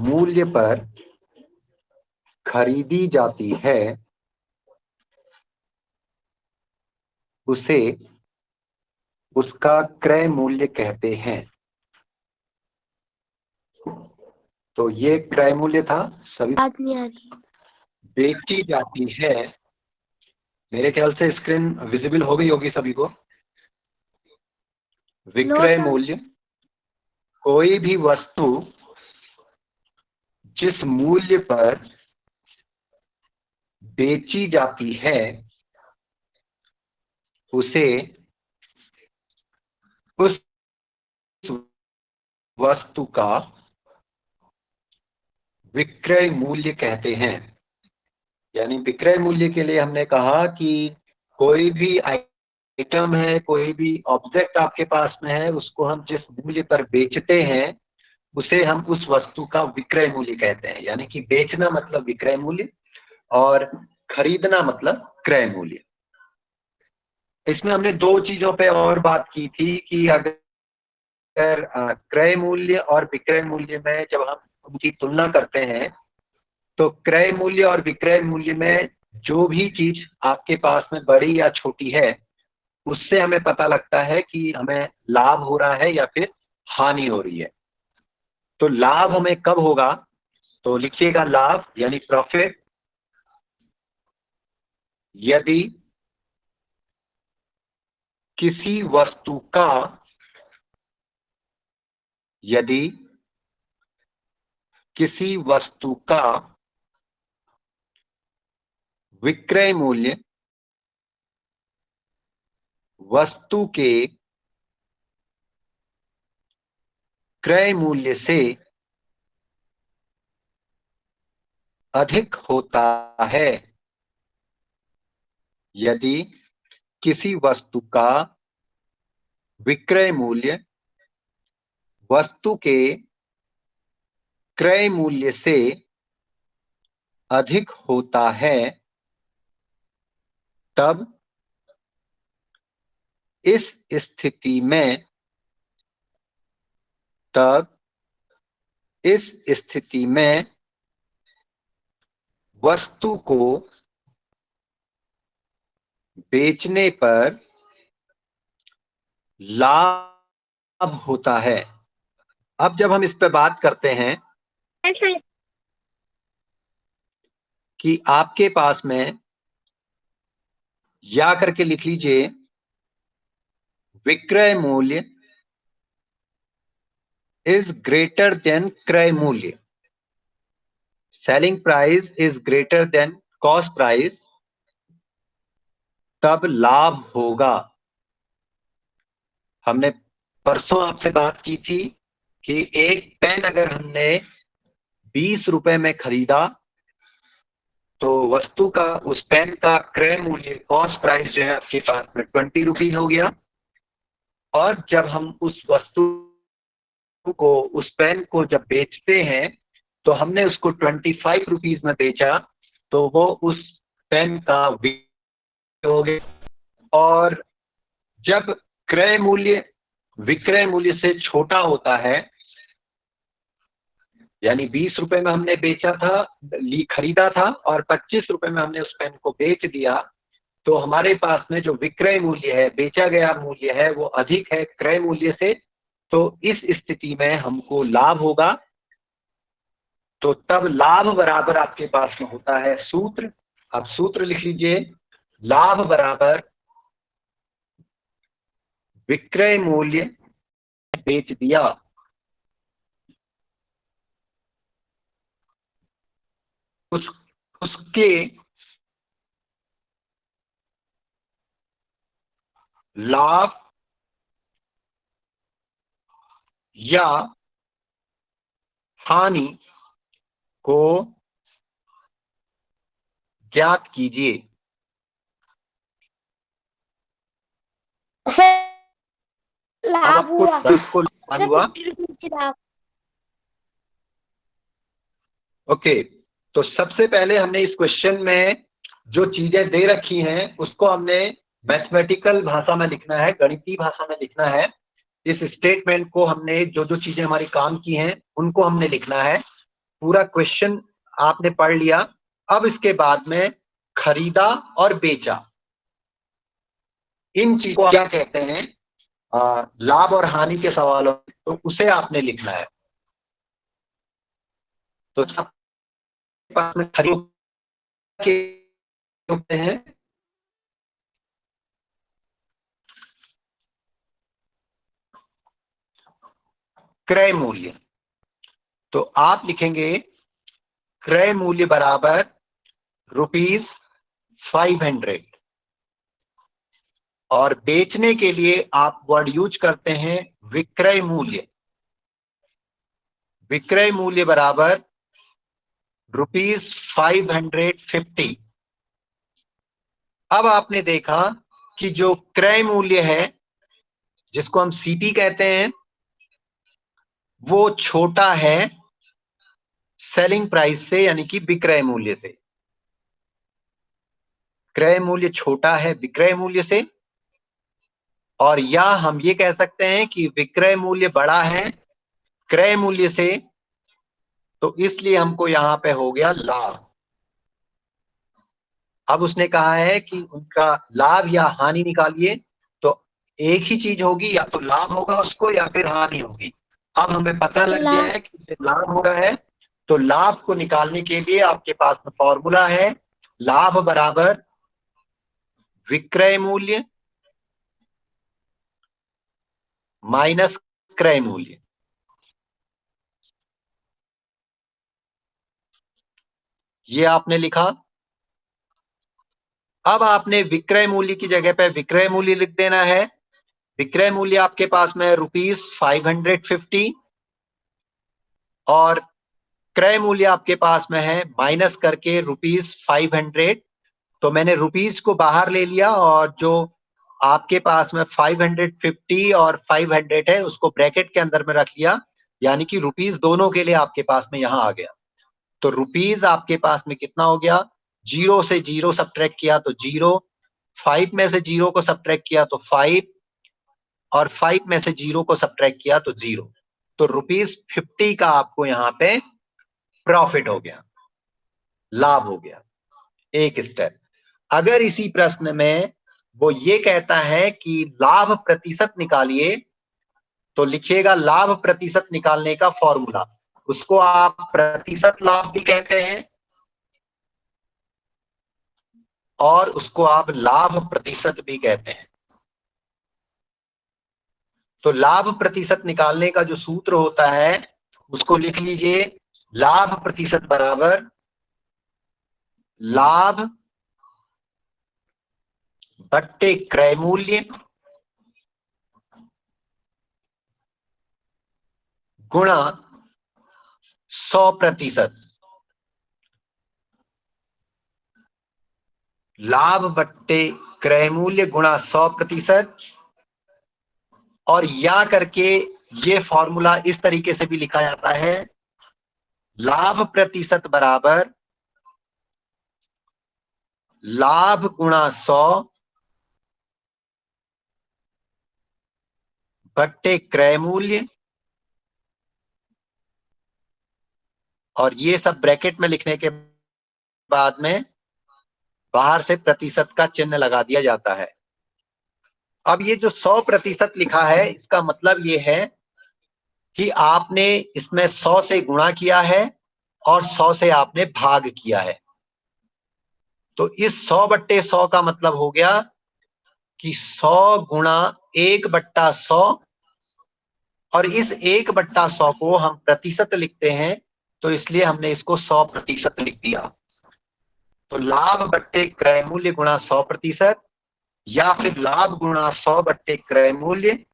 मूल्य पर खरीदी जाती है उसे उसका क्रय मूल्य कहते हैं। तो ये क्रय मूल्य था। सभी बात नहीं आ रही। बेची जाती है, मेरे ख्याल से स्क्रीन विजिबल हो गई होगी सभी को। विक्रय मूल्य कोई भी वस्तु जिस मूल्य पर बेची जाती है उसे उस वस्तु का विक्रय मूल्य कहते हैं। यानी विक्रय मूल्य के लिए हमने कहा कि कोई भी आइटम है, कोई भी ऑब्जेक्ट आपके पास में है, उसको हम जिस मूल्य पर बेचते हैं उसे हम उस वस्तु का विक्रय मूल्य कहते हैं। यानी कि बेचना मतलब विक्रय मूल्य और खरीदना मतलब क्रय मूल्य। इसमें हमने दो चीजों पे और बात की थी कि अगर क्रय मूल्य और विक्रय मूल्य में जब हम उनकी तुलना करते हैं तो क्रय मूल्य और विक्रय मूल्य में जो भी चीज आपके पास में बड़ी या छोटी है उससे हमें पता लगता है कि हमें लाभ हो रहा है या फिर हानि हो रही है। तो लाभ हमें कब होगा, तो लिखिएगा लाभ यानी प्रॉफिट, यदि किसी वस्तु का विक्रय मूल्य वस्तु के क्रय मूल्य से अधिक होता है। यदि किसी वस्तु का विक्रय मूल्य वस्तु के क्रय मूल्य से अधिक होता है तब इस स्थिति में वस्तु को बेचने पर लाभ होता है। अब जब हम इस पे बात करते हैं कि आपके पास में या करके लिख लीजिए विक्रय मूल्य इज ग्रेटर देन क्रय मूल्य, selling price is greater than cost price, तब लाभ होगा। हमने परसों आपसे बात की थी कि एक पेन अगर हमने 20 रुपए में खरीदा तो वस्तु का, उस पेन का क्रय मूल्य कॉस्ट प्राइस जो है आपके पास में 20 रुपीज हो गया। और जब हम उस वस्तु को, उस पेन को जब बेचते हैं तो हमने उसको 25 रुपीज में बेचा तो वो उस पेन का विक्रय हो गया। और जब क्रय मूल्य विक्रय मूल्य से छोटा होता है, यानी 20 रुपए में हमने बेचा था, खरीदा था और 25 रुपए में हमने उस पेन को बेच दिया, तो हमारे पास में जो विक्रय मूल्य है, बेचा गया मूल्य है, वो अधिक है क्रय मूल्य से। तो इस स्थिति में हमको लाभ होगा। तो तब लाभ बराबर आपके पास में होता है सूत्र। अब सूत्र लिख लीजिए, लाभ बराबर विक्रय मूल्य बेच दिया उसके लाभ या हानि को ज्ञात कीजिए। लाभ हुआ। आपको लाभ हुआ। ओके, तो सबसे पहले हमने इस क्वेश्चन में जो चीजें दे रखी हैं उसको हमने मैथमेटिकल भाषा में लिखना है, गणितीय भाषा में लिखना है। इस स्टेटमेंट को हमने जो जो चीजें हमारी काम की हैं उनको हमने लिखना है। पूरा क्वेश्चन आपने पढ़ लिया। अब इसके बाद में खरीदा और बेचा, इन चीजों को क्या कहते हैं, लाभ और हानि के सवालों, तो उसे आपने लिखना है। तो पास में खरीद के होते हैं क्रय मूल्य, तो आप लिखेंगे क्रय मूल्य बराबर ₹500, और बेचने के लिए आप वर्ड यूज करते हैं विक्रय मूल्य। विक्रय मूल्य बराबर ₹550। अब आपने देखा कि जो क्रय मूल्य है, जिसको हम सीपी कहते हैं, वो छोटा है सेलिंग प्राइस से, यानी कि विक्रय मूल्य से। क्रय मूल्य छोटा है विक्रय मूल्य से, और या हम ये कह सकते हैं कि विक्रय मूल्य बड़ा है क्रय मूल्य से, तो इसलिए हमको यहां पे हो गया लाभ। अब उसने कहा है कि उनका लाभ या हानि निकालिए, तो एक ही चीज होगी, या तो लाभ होगा उसको या फिर हानि होगी। अब हमें पता लग गया है कि उसे लाभ हो रहा है, तो लाभ को निकालने के लिए आपके पास में फॉर्मूला है, लाभ बराबर विक्रय मूल्य माइनस क्रय मूल्य। ये आपने लिखा। अब आपने विक्रय मूल्य की जगह पे विक्रय मूल्य लिख देना है। विक्रय मूल्य आपके पास में ₹550, और क्रय मूल्य आपके पास में है माइनस करके ₹500। तो मैंने रुपीस को बाहर ले लिया, और जो आपके पास में 550 और 500 है उसको ब्रैकेट के अंदर में रख लिया, यानी कि रुपीस दोनों के लिए आपके पास में यहां आ गया। तो रुपीस आपके पास में कितना हो गया, 0 से 0 सब्ट्रैक्ट किया तो 0, 5 में से 0 को सब्ट्रैक्ट किया तो 5, और 5 में से 0 को सब्ट्रैक्ट किया तो 0। तो ₹50 का आपको यहाँ पे प्रॉफिट हो गया, लाभ हो गया। एक स्टेप। अगर इसी प्रश्न में वो ये कहता है कि लाभ प्रतिशत निकालिए, तो लिखिएगा लाभ प्रतिशत निकालने का फॉर्मूला। उसको आप प्रतिशत लाभ भी कहते हैं, और उसको आप लाभ प्रतिशत भी कहते हैं। तो लाभ प्रतिशत निकालने का जो सूत्र होता है उसको लिख लीजिए, लाभ प्रतिशत बराबर लाभ बट्टे क्रय मूल्य गुणा 100%। लाभ बट्टे क्रय मूल्य गुणा 100%, और या करके ये फॉर्मूला इस तरीके से भी लिखा जाता है, लाभ प्रतिशत बराबर लाभ गुणा 100 बट्टे क्रय मूल्य, और ये सब ब्रैकेट में लिखने के बाद में बाहर से प्रतिशत का चिन्ह लगा दिया जाता है। अब ये जो 100% लिखा है, इसका मतलब ये है कि आपने इसमें 100 से गुणा किया है और 100 से आपने भाग किया है। तो इस 100/100 का मतलब हो गया कि 100 गुणा 1/100, और इस 1/100 को हम प्रतिशत लिखते हैं, तो इसलिए हमने इसको 100% लिख दिया। तो लाभ बट्टे क्रय मूल्य गुणा 100%, या फिर लाभ गुणा 100 बट्टे क्रय मूल्य,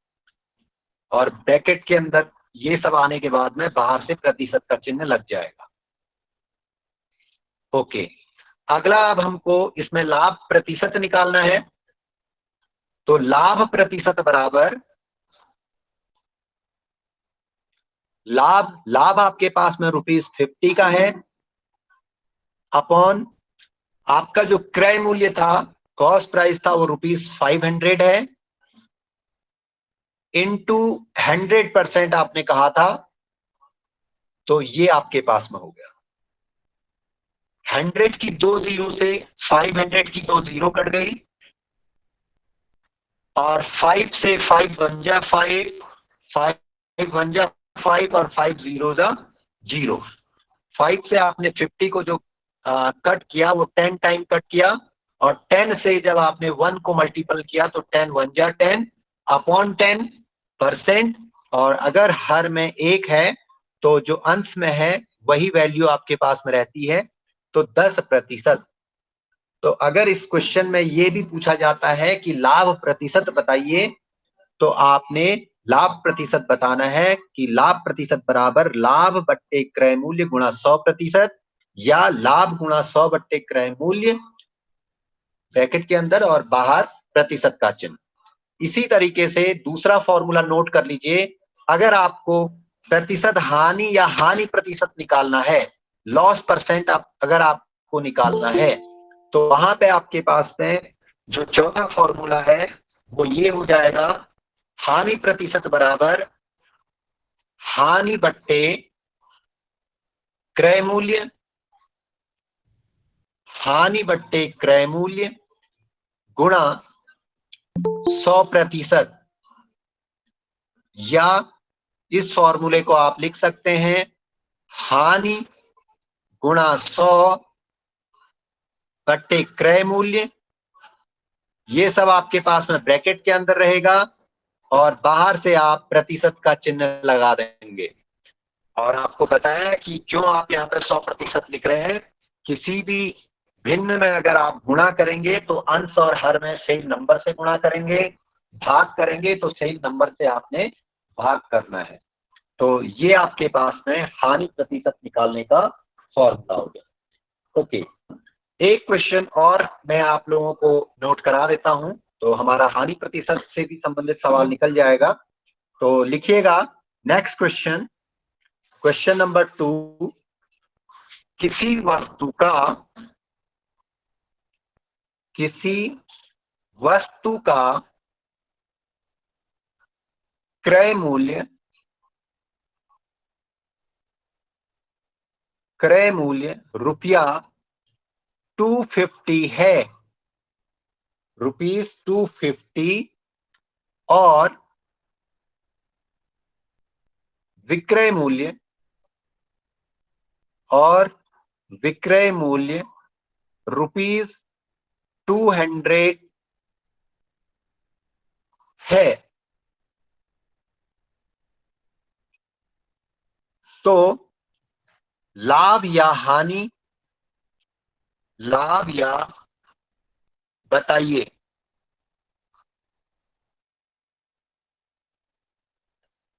और ब्रैकेट के अंदर ये सब आने के बाद में बाहर से प्रतिशत का चिन्ह लग जाएगा। ओके, अगला अब हमको इसमें लाभ प्रतिशत निकालना है। तो लाभ प्रतिशत बराबर लाभ आपके पास में ₹50 का है, अपॉन आपका जो क्रय मूल्य था, कॉस्ट प्राइस था, वो ₹500 है, इनटू 100% आपने कहा था, तो ये आपके पास में हो गया। 100 की 2 जीरो से 500 की 2 जीरो कट गई, और 5 से 5 बन जा 5, 5 बन जा 5, और 5 जीरो जा 0। 5 से आपने 50 को जो कट किया वो 10 टाइम कट किया, और 10 से जब आपने 1 को मल्टीपल किया तो 10 1 जा 10 अपॉन 10%। और अगर हर में 1 है तो जो अंश में है वही वैल्यू आपके पास में रहती है, तो 10%। तो अगर इस क्वेश्चन में ये भी पूछा जाता है कि लाभ प्रतिशत बताइए, तो आपने लाभ प्रतिशत बताना है कि लाभ प्रतिशत बराबर लाभ बट्टे क्रय मूल्य गुणा 100%, या लाभ गुणा 100 बट्टे क्रय मूल्य ब्रैकेट के अंदर और बाहर प्रतिशत का चिन्ह। इसी तरीके से दूसरा फॉर्मूला नोट कर लीजिए। अगर आपको प्रतिशत हानि या हानि प्रतिशत निकालना है, लॉस परसेंट अगर आपको निकालना है, तो वहां पे आपके पास में जो चौथा फॉर्मूला है वो ये हो जाएगा, हानि प्रतिशत बराबर हानि बट्टे क्रय मूल्य, हानि बट्टे क्रय मूल्य गुणा 100%, या इस फॉर्मूले को आप लिख सकते हैं हानि गुणा 100 बट्टे क्रय मूल्य। ये सब आपके पास में ब्रैकेट के अंदर रहेगा, और बाहर से आप प्रतिशत का चिन्ह लगा देंगे। और आपको बताया कि क्यों आप यहाँ पे 100% लिख रहे हैं। किसी भी भिन्न में अगर आप गुणा करेंगे तो अंश और हर में सेम नंबर से गुणा करेंगे, भाग करेंगे तो सेम नंबर से आपने भाग करना है। तो ये आपके पास में हानि प्रतिशत निकालने का फॉर्मूला हो गया। ओके, एक क्वेश्चन और मैं आप लोगों को नोट करा देता हूं, तो हमारा हानि प्रतिशत से भी संबंधित सवाल निकल जाएगा। तो लिखिएगा नेक्स्ट क्वेश्चन, क्वेश्चन नंबर 2। किसी वस्तु का क्रय मूल्य रुपया 250 है, रुपीज 250, और विक्रय मूल्य रुपीज 200 है। तो लाभ या बताइए।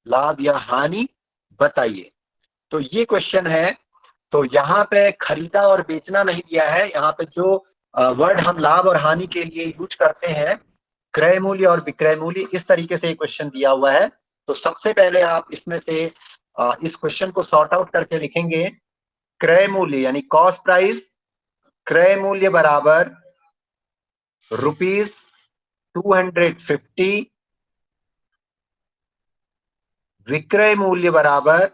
लाभ या हानि बताइए। तो ये क्वेश्चन है। तो यहाँ पे खरीदा और बेचना नहीं दिया है, यहाँ पे जो वर्ड हम लाभ और हानि के लिए यूज करते हैं, क्रय मूल्य और विक्रय मूल्य, इस तरीके से क्वेश्चन दिया हुआ है। तो सबसे पहले आप इसमें से इस क्वेश्चन को सॉर्ट आउट करके लिखेंगे। क्रय मूल्य यानी कॉस्ट प्राइस, क्रय मूल्य बराबर रुपीज 250, विक्रय मूल्य बराबर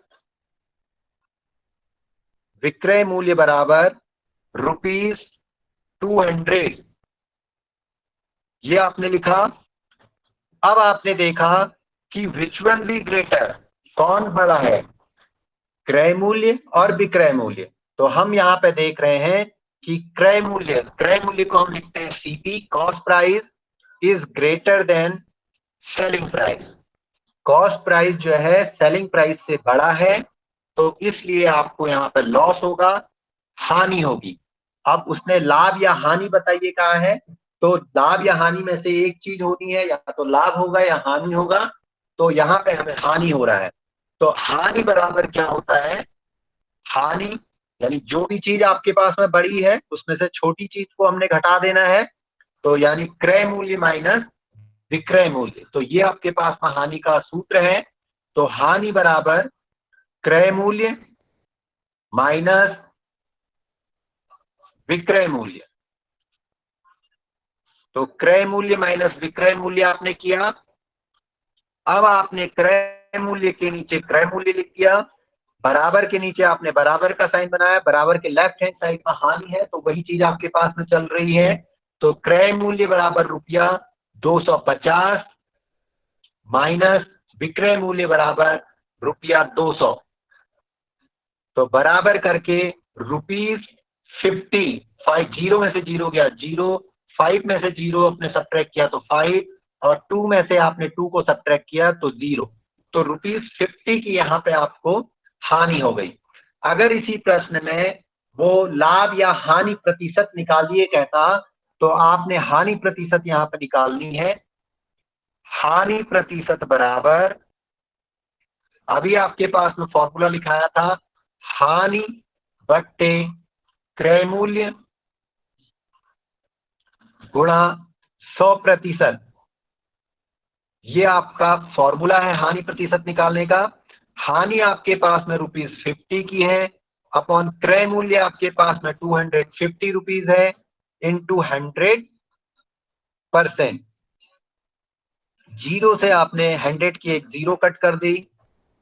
रुपीज 200। ये आपने लिखा। अब आपने देखा कि विच वन बी ग्रेटर, कौन बड़ा है, क्रय मूल्य और विक्रय मूल्य। तो हम यहाँ पे देख रहे हैं कि क्रय मूल्य को हम लिखते हैं CP, cost price is greater than selling price. Cost price जो है सेलिंग प्राइस से बड़ा है, तो इसलिए आपको यहाँ पे लॉस होगा, हानि होगी। अब उसने लाभ या हानि बताइए कहा है, तो लाभ या हानि में से एक चीज होनी है, या तो लाभ होगा या हानि होगा। तो यहाँ पे हमें हानि हो रहा है। तो हानि बराबर क्या होता है, हानि यानी जो भी चीज आपके पास में बड़ी है उसमें से छोटी चीज को हमने घटा देना है, तो यानी क्रय मूल्य माइनस विक्रय मूल्य। तो ये आपके पास में हानि का सूत्र है। तो हानि बराबर क्रय मूल्य माइनस विक्रय मूल्य। तो क्रय मूल्य माइनस विक्रय मूल्य आपने किया। अब आपने क्रय मूल्य के नीचे क्रय मूल्य लिख दिया, बराबर के नीचे आपने बराबर का साइन बनाया, बराबर के लेफ्ट हैंड साइड में हानि है, तो वही चीज आपके पास में चल रही है। तो क्रय मूल्य बराबर ₹250 माइनस विक्रय मूल्य बराबर ₹200। तो बराबर करके ₹50, 50 में से 0 गया 0, 5 में से 0 अपने सब्ट्रैक्ट किया तो 5, और 2 में से आपने 2 को सब्ट्रैक्ट किया तो 0। तो ₹50 की यहाँ पे आपको हानि हो गई। अगर इसी प्रश्न में वो लाभ या हानि प्रतिशत निकालिए कहता, तो आपने हानि प्रतिशत यहाँ पे निकालनी है। हानि प्रतिशत बराबर, अभी आपके पास में फॉर्मूला लिखाया था, हानि बट्टे क्रय मूल्य गुणा 100%। ये आपका फॉर्मूला है हानि प्रतिशत निकालने का। हानि आपके पास में ₹50 की है, अपॉन क्रय मूल्य आपके पास में ₹250 है, इंटू 100%। 0 से आपने 100 की एक 0 कट कर दी।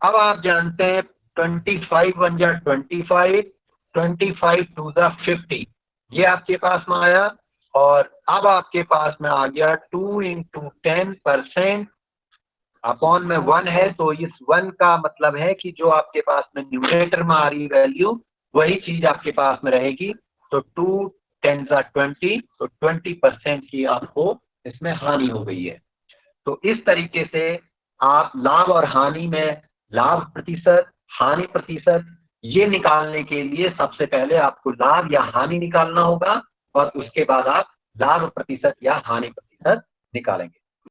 अब आप जानते हैं 25 बन जा 25, 25 टू द 50, ये आपके पास में आया। और अब आपके पास में आ गया 2 इंटू 10% अपॉन में 1 है, तो इस 1 का मतलब है कि जो आपके पास में न्यूमरेटर में आ रही वैल्यू वही चीज आपके पास में रहेगी। तो 2 10 20, तो 20% की आपको इसमें हानि हो गई है। तो इस तरीके से आप लाभ और हानि में लाभ प्रतिशत, हानि प्रतिशत, ये निकालने के लिए सबसे पहले आपको लाभ या हानि निकालना होगा, और उसके बाद आप लाभ प्रतिशत या हानि प्रतिशत निकालेंगे।